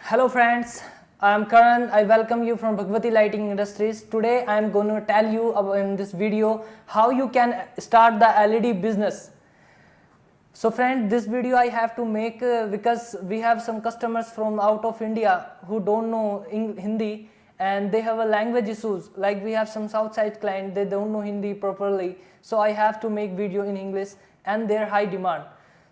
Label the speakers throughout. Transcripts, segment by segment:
Speaker 1: Hello friends, I am Karan. I welcome you from Bhagwati Lighting Industries. Today I am going to tell you in this video how you can start the LED business. So friend, this video I have to make because we have some customers from out of India who don't know Hindi and they have a language issues. Like we have some south side client, they don't know Hindi properly. So I have to make video in English and their high demand.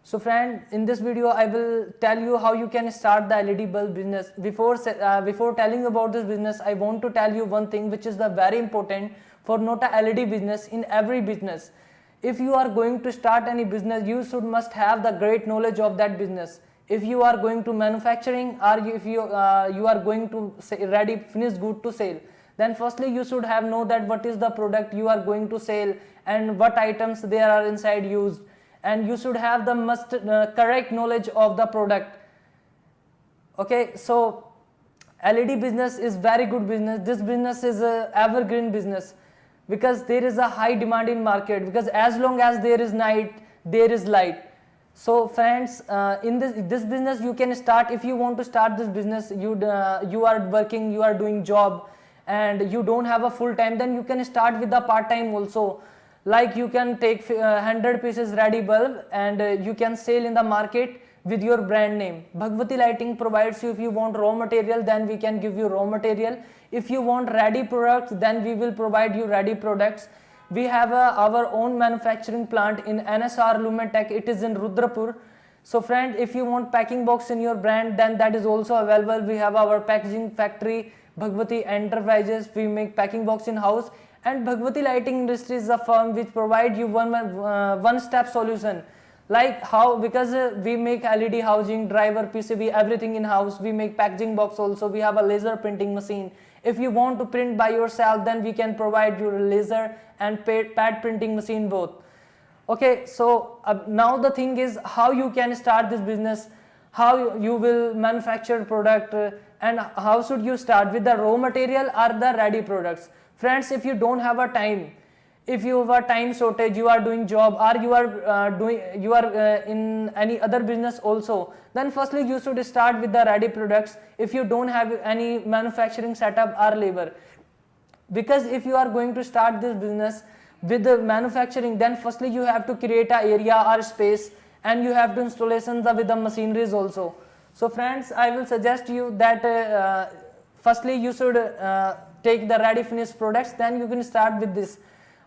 Speaker 1: So friend, in this video I will tell you how you can start the LED bulb business. Before telling about this business, I want to tell you one thing which is the very important for not a LED business in every business. If you are going to start any business, you must have the great knowledge of that business. If you are going to manufacturing or if you are going to ready finished good to sell, then firstly you should have know that what is the product you are going to sell and what items there are inside used. And you should have the correct knowledge of the product. Okay, so LED business is very good business. This business is a evergreen business because there is a high demand in market, because as long as there is night, there is light. So friends, in this business you can start. If you want to start this business, you are working, you are doing job and you don't have a full time, then you can start with the part time also. Like you can take 100 pieces ready bulb and you can sell in the market with your brand name. Bhagwati Lighting provides you. If you want raw material, then we can give you raw material. If you want ready products, then we will provide you ready products. We have our own manufacturing plant in NSR Lumen Tech. It is in Rudrapur. So friend, if you want packing box in your brand, then that is also available. We have our packaging factory, Bhagwati Enterprises. We make packing box in house. And Bhagwati Lighting Industries is a firm which provide you one-step solution. Like how, because we make LED housing, driver, PCB, everything in house. We make packaging box also. We have a laser printing machine. If you want to print by yourself, then we can provide you laser and pad printing machine both. Okay, so now the thing is how you can start this business, how you will manufacture product, and how should you start with the raw material or the ready products. Friends, if you don't have a time, if you have a time shortage, you are doing job or you are in any other business also, then firstly you should start with the ready products if you don't have any manufacturing setup or labor. Because if you are going to start this business with the manufacturing, then firstly you have to create an area or space and you have to installations with the machineries also. So friends, I will suggest you that firstly you should take the ready finished products, then you can start with this.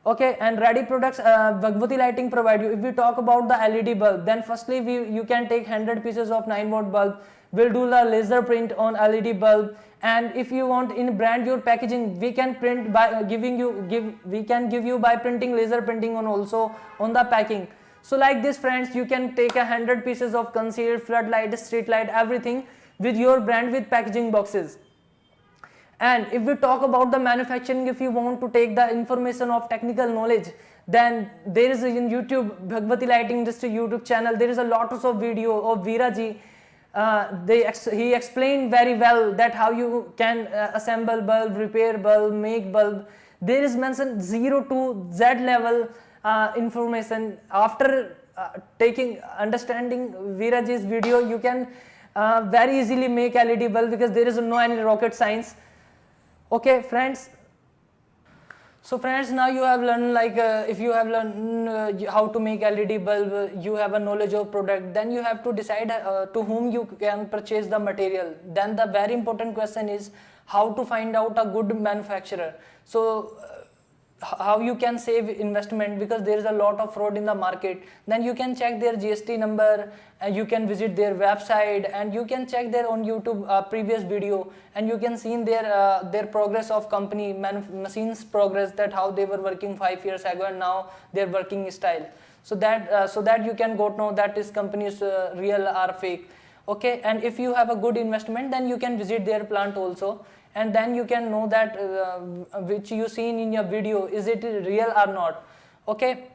Speaker 1: Okay, and ready products Bhagwati Lighting provide you. If we talk about the LED bulb, then firstly you can take 100 pieces of 9-watt bulb. We'll do the laser print on LED bulb, and if you want in brand your packaging, we can print by we can give you by printing, laser printing on also on the packing. So like this friends, you can take 100 pieces of concealed, floodlight, street light, everything with your brand with packaging boxes. And if we talk about the manufacturing, if you want to take the information of technical knowledge, then there is in YouTube, Bhagwati Lighting Industry YouTube channel, there is a lot of video of Veeraji. He explained very well that how you can assemble bulb, repair bulb, make bulb. There is mentioned 0 to Z level information. After understanding Veeraji's video, you can very easily make LED bulb because there is no any rocket science. Okay friends, so friends, now you have learned, like if you have learned how to make LED bulb, you have a knowledge of product, then you have to decide to whom you can purchase the material. Then the very important question is how to find out a good manufacturer. So how you can save investment, because there is a lot of fraud in the market. Then you can check their GST number and you can visit their website and you can check their on YouTube previous video, and you can see their progress of company machines progress, that how they were working 5 years ago and now their working style. So that you can go to know that this company is real or fake. Okay, and if you have a good investment, then you can visit their plant also, and then you can know that which you seen in your video, is it real or not. Okay,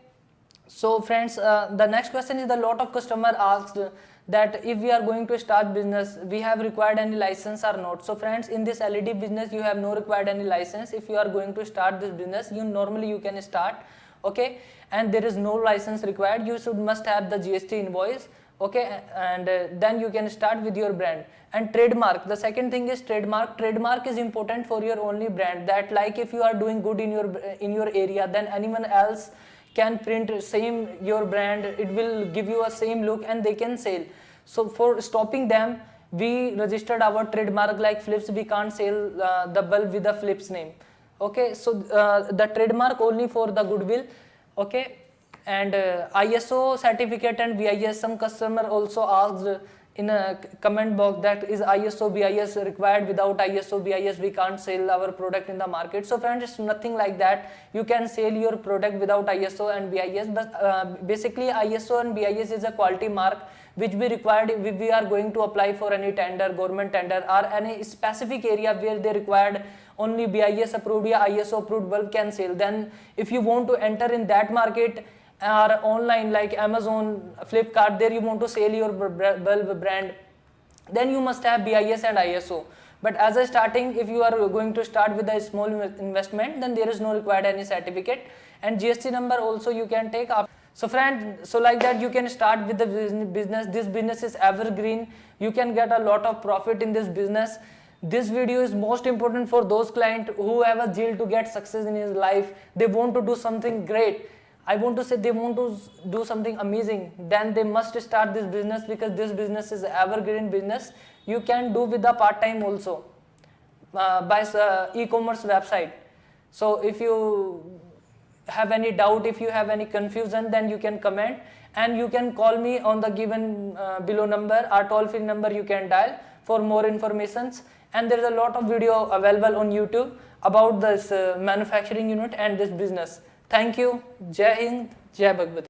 Speaker 1: so friends, the next question is, the lot of customer asked that if we are going to start business, we have required any license or not. So friends, in this LED business you have no required any license. If you are going to start this business, normally you can start. Okay, and there is no license required. You must have the GST invoice Okay, and then you can start with your brand. And trademark, the second thing is trademark is important for your only brand, that like if you are doing good in your area, then anyone else can print same your brand, it will give you a same look and they can sell. So for stopping them, we registered our trademark like Philips. We can't sell the bulb with the Philips name. Okay, so the trademark only for the goodwill. Okay, and ISO certificate and BIS, some customer also asked in a comment box that is ISO BIS required, without ISO BIS we can't sell our product in the market. So friends, it's nothing like that. You can sell your product without ISO and BIS, but basically ISO and BIS is a quality mark which we required if we are going to apply for any tender, government tender, or any specific area where they required only BIS approved or ISO approved bulb can sell. Then if you want to enter in that market, or online like Amazon, Flipkart, there you want to sell your bulb brand, then you must have BIS and ISO. But as a starting, if you are going to start with a small investment, then there is no required any certificate, and GST number also you can take up. So friend, so like that you can start with the business. This business is evergreen. You can get a lot of profit in this business. This video is most important for those clients who have a zeal to get success in his life. They want to do something great. I want to say they want to do something amazing. Then they must start this business, because this business is evergreen business. You can do with the part-time also by e-commerce website. So if you have any doubt, if you have any confusion, then you can comment, and you can call me on the given below number, or toll-free number you can dial for more informations. And there is a lot of video available on YouTube about this manufacturing unit and this business. Thank you. Jai Hind, Jai Bhagwati.